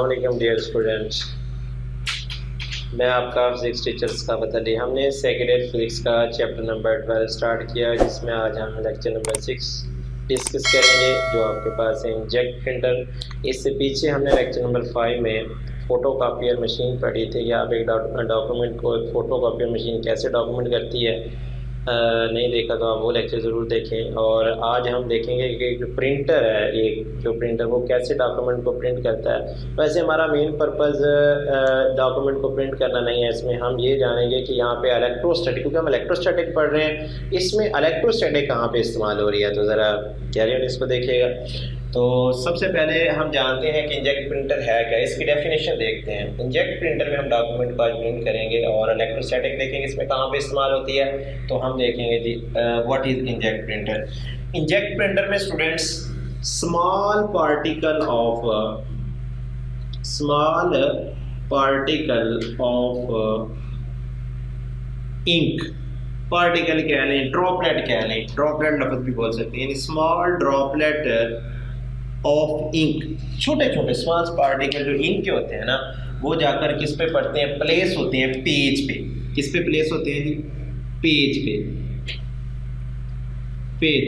अस्सलाम dear students, मैं आपका फिज़िक्स टीचर्स का बतली। हमने सेकेंड ईयर फिज़िक्स का चैप्टर नंबर 12 स्टार्ट किया, जिसमें आज हम लेक्चर नंबर 6 डिस्कस करेंगे, जो आपके पास है इंकजेट प्रिंटर। इससे पीछे हमने लेक्चर नंबर 5 में फ़ोटो कापियर मशीन पढ़ी थी कि आप एक डॉक्यूमेंट को एक फ़ोटो कापियर मशीन कैसे डॉक्यूमेंट करती है। नहीं देखा तो आप वो लेक्चर ज़रूर देखें। और आज हम देखेंगे कि जो प्रिंटर है, एक जो प्रिंटर वो कैसे डॉक्यूमेंट को प्रिंट करता है। वैसे हमारा मेन पर्पज़ डॉक्यूमेंट को प्रिंट करना नहीं है, इसमें हम ये जानेंगे कि यहाँ पे इलेक्ट्रोस्टैटिक, क्योंकि हम इलेक्ट्रोस्टैटिक पढ़ रहे हैं, इसमें इलेक्ट्रोस्टैटिक कहाँ पे इस्तेमाल हो रही है। तो ज़रा कैरियर इसको देखिएगा। तो सबसे पहले हम जानते हैं कि इंकजेट प्रिंटर है क्या, इसकी डेफिनेशन देखते हैं। इंकजेट प्रिंटर में हम डॉक्यूमेंट को आज प्रिंट करेंगे और इलेक्ट्रोस्टैटिक देखेंगे इसमें कहाँ पे इस्तेमाल होती है। तो हम देखेंगे जी what is inkjet printer. Inkjet printer में students small particle of ink, particle कह लें, ड्रॉपलेट कह लें, ड्रॉपलेट लफ्ज़ भी बोल सकते हैं, स्मॉल ड्रॉपलेट ऑफ इंक, छोटे छोटे स्मॉल पार्टिकल जो इंक के होते हैं ना, वो जाकर किस पे पड़ते हैं, प्लेस होते हैं पेज पे। किस पे प्लेस होते हैं जी, पेज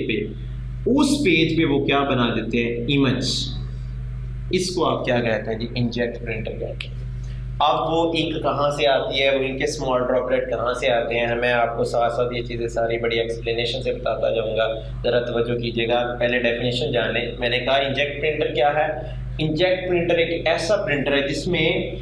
पे। उस पेज पे वो क्या बना देते हैं, इमेज। इसको आप क्या कहते हैं जी, इंकजेट प्रिंटर कहते हैं। अब वो इंक कहाँ से आती है, वो इंक के स्मॉल ड्रॉपलेट कहाँ से आते हैं, मैं आपको साथ साथ ये चीज़ें सारी बड़ी एक्सप्लेनेशन से बताता जाऊँगा, ज़रा तवज्जो कीजिएगा। पहले डेफिनेशन जान लें। मैंने कहा इंकजेट प्रिंटर क्या है। इंकजेट प्रिंटर एक ऐसा प्रिंटर है जिसमें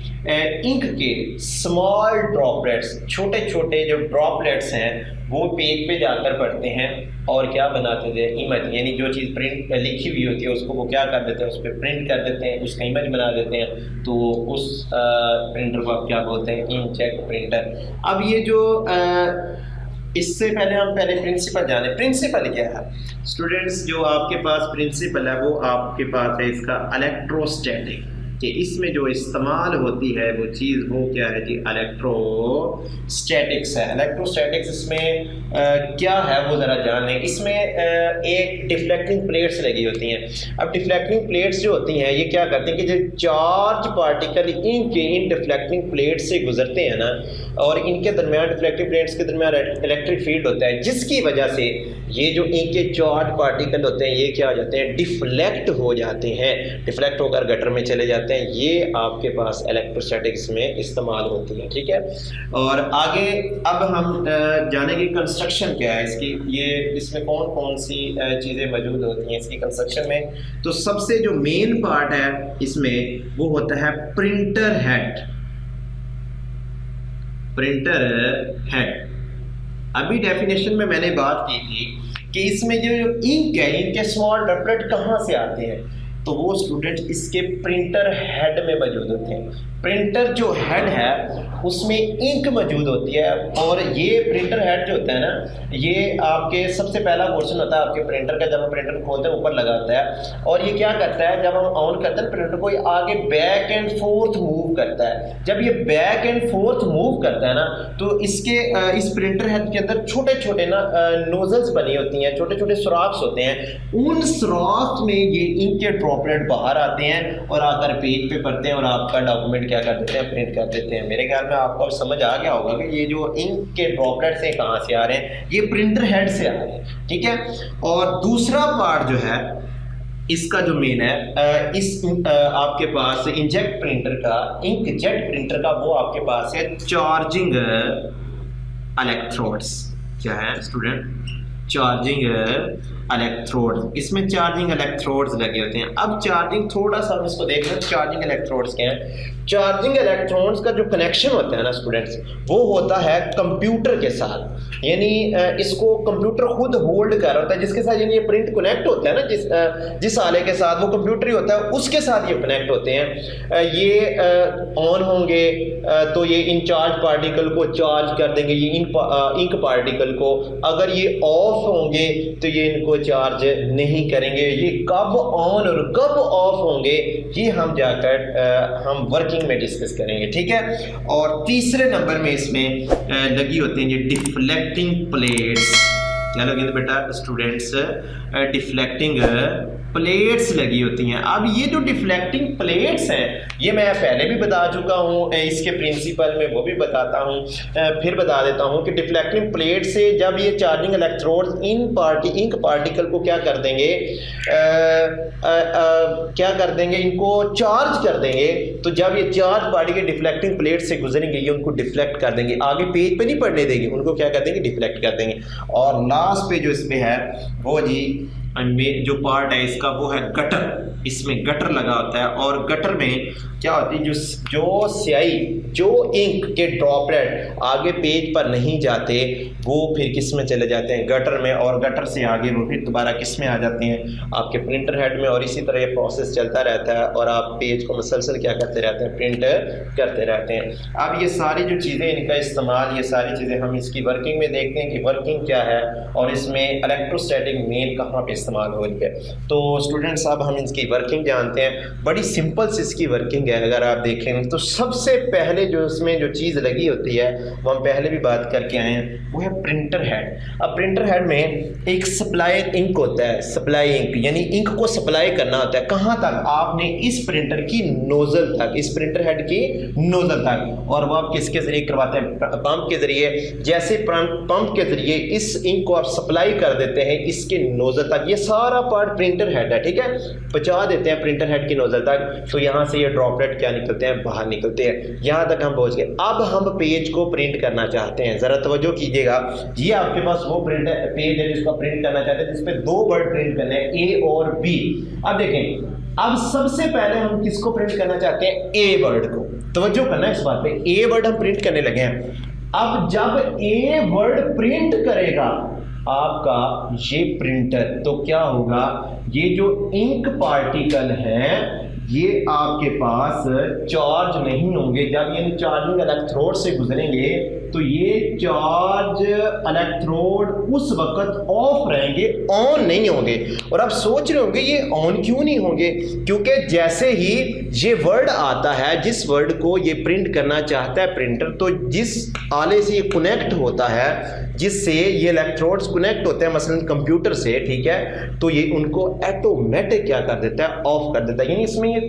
इंक के स्मॉल ड्रॉपलेट्स, छोटे छोटे जो ड्रॉपलेट्स हैं, वो पेज पे जाकर पड़ते हैं और क्या बनाते थे, इमेज। यानी जो चीज़ प्रिंट लिखी हुई होती है उसको वो क्या कर देते हैं, उस पर प्रिंट कर देते हैं, उसका इमेज बना देते हैं। तो उस प्रिंटर को आप क्या बोलते हैं, इंकजेट प्रिंटर। अब ये जो इससे पहले हम प्रिंसिपल जाने। प्रिंसिपल क्या है स्टूडेंट्स, जो आपके पास प्रिंसिपल है वो आपके पास है इसका इलेक्ट्रोस्टैटिक, कि इसमें जो इस्तेमाल होती है वो चीज़ वो क्या है जी, इलेक्ट्रोस्टैटिक्स है। इलेक्ट्रोस्टैटिक्स इसमें क्या है वो ज़रा जान लें। इसमें एक डिफ्लेक्टिंग प्लेट्स लगी होती हैं। अब डिफ्लेक्टिंग प्लेट्स जो होती हैं ये क्या करती हैं कि जो charge particle in deflecting plate से गुजरते हैं ना, और इनके दरमियान डिफ्लेक्टिव प्लेट्स के दरमियान इलेक्ट्रिक फील्ड होता है, जिसकी वजह से ये जो इनके चार्ज पार्टिकल होते हैं ये क्या हो जाते हैं, डिफ्लेक्ट हो जाते हैं, डिफ्लेक्ट होकर गटर में चले जाते हैं। ये आपके पास इलेक्ट्रोस्टैटिक्स में इस्तेमाल होती है, ठीक है। और आगे अब हम जानेंगे कंस्ट्रक्शन क्या है इसकी, ये इसमें कौन कौन सी चीज़ें मौजूद होती हैं इसकी कंस्ट्रक्शन में। तो सबसे जो मेन पार्ट है इसमें वो होता है प्रिंटर हेड। अभी डेफिनेशन में मैंने बात की थी कि इसमें जो इंक है, इनके स्मॉल ड्रॉपलेट कहाँ से आते हैं, तो वो स्टूडेंट इसके प्रिंटर हेड में मौजूद होते हैं। प्रिंटर जो हेड है उसमें इंक मौजूद होती है, और ये प्रिंटर हेड जो होता है ना, ये आपके सबसे पहला पोर्शन होता है आपके प्रिंटर का। जब हम प्रिंटर खोलते हैं ऊपर लगा होता है, और ये क्या करता है, जब हम ऑन करते हैं प्रिंटर को, ये आगे बैक एंड फोर्थ मूव करता है। जब ये बैक एंड फोर्थ मूव करता है ना, तो इसके इस प्रिंटर हेड के अंदर छोटे छोटे ना नोजल्स बनी होती हैं, छोटे छोटे सुराख्स होते हैं। उन सुराख में ये इंक के ड्रॉपलेट बाहर आते हैं और आकर पेज पे पड़ते हैं और आपका डॉक्यूमेंट क्या कर देते हैं, प्रिंट कर देते हैं। मेरे ख्याल में आपको अब समझ आ गया होगा कि ये जो इंक के ड्रॉपलेट्स हैं कहाँ से आ रहे हैं, ये प्रिंटर हेड से आ रहे हैं, ठीक है। और दूसरा पार्ट जो है इसका जो मेन है, आपके पास इंकजेट प्रिंटर का वो आपके पास है चार्जिंग इलेक्ट्रोड्स। क्या है स्टूडेंट, चार्जिंग इलेक्ट्रोड्स। इसमें चार्जिंग इलेक्ट्रोड्स लगे होते हैं। अब चार्जिंग थोड़ा सा हम इसको देख लें, चार्जिंग इलेक्ट्रोड्स क्या है। चार्जिंग इलेक्ट्रॉन्स का जो कनेक्शन होता है ना स्टूडेंट्स, वो होता है कंप्यूटर के साथ। यानी इसको कंप्यूटर खुद होल्ड कर रहा होता है, जिसके साथ यानी ये प्रिंट कनेक्ट होता है ना, जिस आले के साथ, वो कंप्यूटर ही होता है, उसके साथ ये कनेक्ट होते हैं। ये ऑन होंगे तो ये इंचार्ज पार्टिकल को चार्ज कर देंगे, ये इंक पार्टिकल को। अगर ये ऑफ होंगे तो ये इनको चार्ज नहीं करेंगे। ये कब ऑन और कब ऑफ होंगे ये हम जाकर हम वर्किंग में डिस्कस करेंगे, ठीक है। और तीसरे नंबर में इसमें लगी होती हैं ये डिफ्लेक्टिंग प्लेट्स। क्या लगे बेटा स्टूडेंट्स, डिफ्लेक्टिंग प्लेट्स लगी होती हैं। अब ये जो डिफ्लेक्टिंग प्लेट्स हैं ये मैं पहले भी बता चुका हूँ, इसके प्रिंसिपल में वो भी बताता हूँ, फिर बता देता हूँ कि डिफ्लेक्टिंग प्लेट से जब ये चार्जिंग इलेक्ट्रोड्स इंक पार्टिकल को क्या कर देंगे, क्या कर देंगे, इनको चार्ज कर देंगे। तो जब ये चार्ज पार्टिकल डिफ्लेक्टिंग प्लेट से गुजरेंगे ये उनको डिफ्लेक्ट कर देंगे, आगे पेज पे नहीं पड़ने देंगे, उनको क्या कर देंगे, डिफ्लेक्ट कर देंगे। और लास्ट पे जो इसमें है वो जी जो पार्ट है इसका वो है गटर, इसमें गटर लगा होता है। और गटर में क्या होती है, जो स्याही, जो इंक के ड्रॉपलेट आगे पेज पर नहीं जाते वो फिर किस में चले जाते हैं, गटर में, और गटर से आगे वो फिर दोबारा किस में आ जाते हैं, आपके प्रिंटर हेड में। और इसी तरह ये प्रोसेस चलता रहता है और आप पेज को मुसलसल क्या करते रहते हैं, प्रिंट करते रहते हैं। अब ये सारी जो चीज़ें इनका इस्तेमाल, ये सारी चीज़ें हम इसकी वर्किंग में देखते हैं कि वर्किंग क्या है और इसमें इलेक्ट्रोस्टैटिक मेन कहाँ पे इस्तेमाल हो रही है। तो स्टूडेंट्स अब हम इसकी वर्किंग जानते हैं, बड़ी सिंपल सी इसकी वर्किंग है। अगर आप देखें तो सबसे पहले जो इसमें जो चीज़ लगी होती है वो हम पहले भी बात करके आए हैं, वो है प्रिंटर हेड। अब प्रिंटर हेड में एक सप्लाई इंक होता है, सप्लाई इंक यानी इंक को सप्लाई करना होता है। कहाँ तक, आपने इस प्रिंटर की नोजल तक, इस प्रिंटर हेड की नोजल तक। और वो आप किसके जरिए करवाते हैं, पंप के जरिए। जैसे पंप के जरिए इस इंक को आप सप्लाई कर देते हैं इसके नोजल तक, ये सारा पार्ट प्रिंटर हेड है, ठीक है, पहुंचा देते हैं प्रिंटर हेड की नोजल तक। तो यहाँ से ये ड्रॉपलेट क्या निकलते हैं, बाहर निकलते हैं। यहाँ तक हम पहुंच गए। अब हम पेज को प्रिंट करना चाहते हैं, जरा तवज्जो कीजिएगा। ये आपके पास वो पेज है जिसको प्रिंट करना चाहते हैं, जिसपे दो वर्ड प्रिंट करने हैं, ए और बी। अब देखें, अब सबसे पहले हम किसको प्रिंट करना चाहते हैं, ए वर्ड को। तवज्जो करना है इस बात पे, ए वर्ड हम प्रिंट करने लगे हैं। अब जब ए वर्ड प्रिंट करेगा आपका ये प्रिंटर, तो क्या होगा, ये जो इंक पार्टिकल हैं ये आपके पास चार्ज नहीं होंगे। जब ये चार्जिंग इलेक्ट्रोड से गुजरेंगे तो ये चार्ज इलेक्ट्रोड उस वक्त ऑफ रहेंगे, ऑन नहीं होंगे। और आप सोच रहे होंगे ये ऑन क्यों नहीं होंगे, क्योंकि जैसे ही ये वर्ड आता है, जिस वर्ड को ये प्रिंट करना चाहता है प्रिंटर, तो जिस आले से ये कनेक्ट होता है, जिससे ये इलेक्ट्रोड्स कनेक्ट होते हैं मसलन कंप्यूटर से, ठीक है, तो ये उनको ऑटोमेटिक क्या कर देता है, ऑफ कर देता है। यानी इसमें ये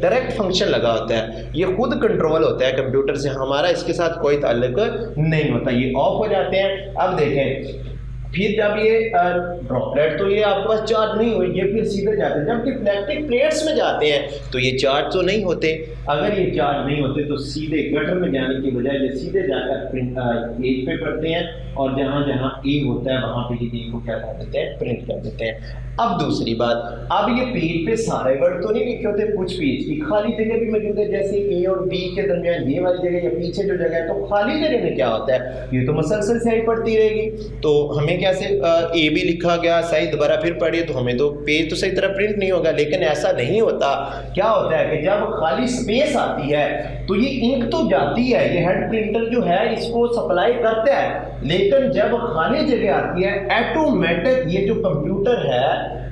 डायरेक्ट फंक्शन लगा होता है, ये खुद कंट्रोल होता है कंप्यूटर से, हमारा इसके साथ कोई ताल्लुक नहीं होता, ये ऑफ हो जाते हैं। अब देखें, फिर जब ये ड्रॉपलेट, तो ये आपके पास चार्ज नहीं हुई, ये फिर सीधे जाते हैं। जब डिफ्लेक्टिंग प्लेट्स में जाते हैं तो ये चार्ज तो नहीं होते। अगर ये चार्ज नहीं होते तो सीधे गटर में जाने की बजाय ये सीधे जाकर पेज पे पड़ते हैं, और जहाँ जहाँ ए होता है वहाँ पे ये को क्या कर देते हैं, प्रिंट कर देते हैं। अब दूसरी बात, अब ये पेज पे सारे वर्ड तो नहीं लिखे होते, कुछ पेज की खाली जगह भी मौजूद है, जैसे ए और बी के दरमियान ये वाली जगह या पीछे जो जगह है, तो खाली जगह में क्या होता है, ये तो मसलसल स्याही पड़ती रहेगी। तो हमें कैसे ए भी लिखा गया सही, दोबारा फिर पढ़िए तो हमें तो पेज तो सही तरह प्रिंट नहीं होगा। लेकिन ऐसा नहीं होता, क्या होता है कि जब खाली स्पेस आती है तो ये इंक तो जाती है, ये हेड प्रिंटर जो है इसको सप्लाई करता है, लेकिन जब खाली जगह आती है ऑटोमेटिक ये जो कंप्यूटर है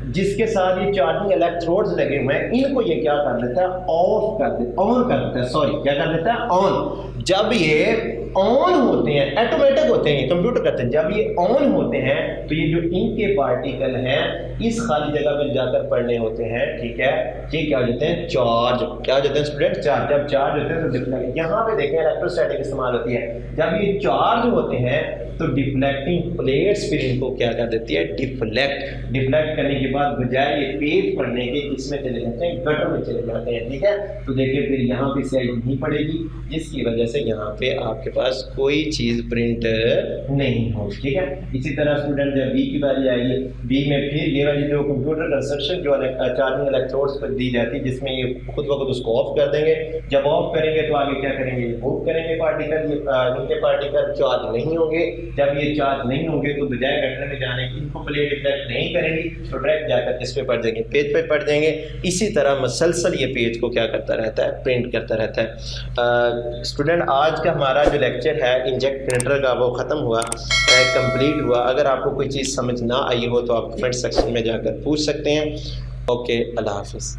जिसके साथ ये चार्जिंग इलेक्ट्रोड्स लगे हुए हैं, इनको ये क्या कर देता है, ऑफ कर देता है, ऑन कर देता है, सॉरी क्या कर देता है, ऑन। जब ये ऑन होते हैं, ऑटोमेटिक होते हैं, ये कंप्यूटर करते हैं, जब ये ऑन होते हैं तो ये जो इंक के पार्टिकल हैं इस खाली जगह में जाकर पड़ने होते हैं, ठीक है, ये क्या हो जाते हैं, चार्ज। क्या हो जाते हैं स्टूडेंट, चार्ज। जब चार्ज होते हैं तो डिफ्लेक्ट, यहाँ पे देखें इलेक्ट्रोस्टैटिक इस्तेमाल होती है। जब ये चार्ज होते हैं तो डिफ्लेक्टिंग प्लेट्स फिर इनको क्या कर देती है, डिफ्लेक्ट करने के बाद बजाय ये पेज पड़ने के इसमें चले जाते हैं, गटर में चले जाते हैं, ठीक है। तो देखिए फिर यहाँ पे स्याही नहीं पड़ेगी, जिसकी वजह से यहाँ पे आपके पास कोई चीज प्रिंट नहीं होगी, ठीक है। इसी तरह स्टूडेंट जब बी की बारी आएगी, बी में फिर ये वाली जो कंप्यूटर कंस्ट्रक्शन जो चार्जिंग इलेक्ट्रोड्स पर दी जाती है, जिसमें ये खुद ब खुद उसको ऑफ कर देंगे। जब ऑफ करेंगे तो आगे क्या करेंगे, मूव करेंगे पार्टिकल, इनके पार्टिकल चार्ज नहीं होंगे। जब ये चार्ज नहीं होंगे तो बजाय गटर में जाने की इनको प्लेट डिफ्लेक्ट नहीं करेंगी, तो डायरेक्ट जाकर किस पे पड़ जाएंगे, पेज पे पड़ जाएंगे। इसी तरह मसलसल ये पेज को क्या करता रहता है, प्रिंट करता रहता है। स्टूडेंट आज का हमारा जो लेक्चर है इंकजेट प्रिंटर का वो ख़त्म हुआ, कंप्लीट हुआ। अगर आपको कोई चीज़ समझ ना आई हो तो आप कमेंट सेक्शन में जाकर पूछ सकते हैं। ओके, अल्लाह हाफिज़।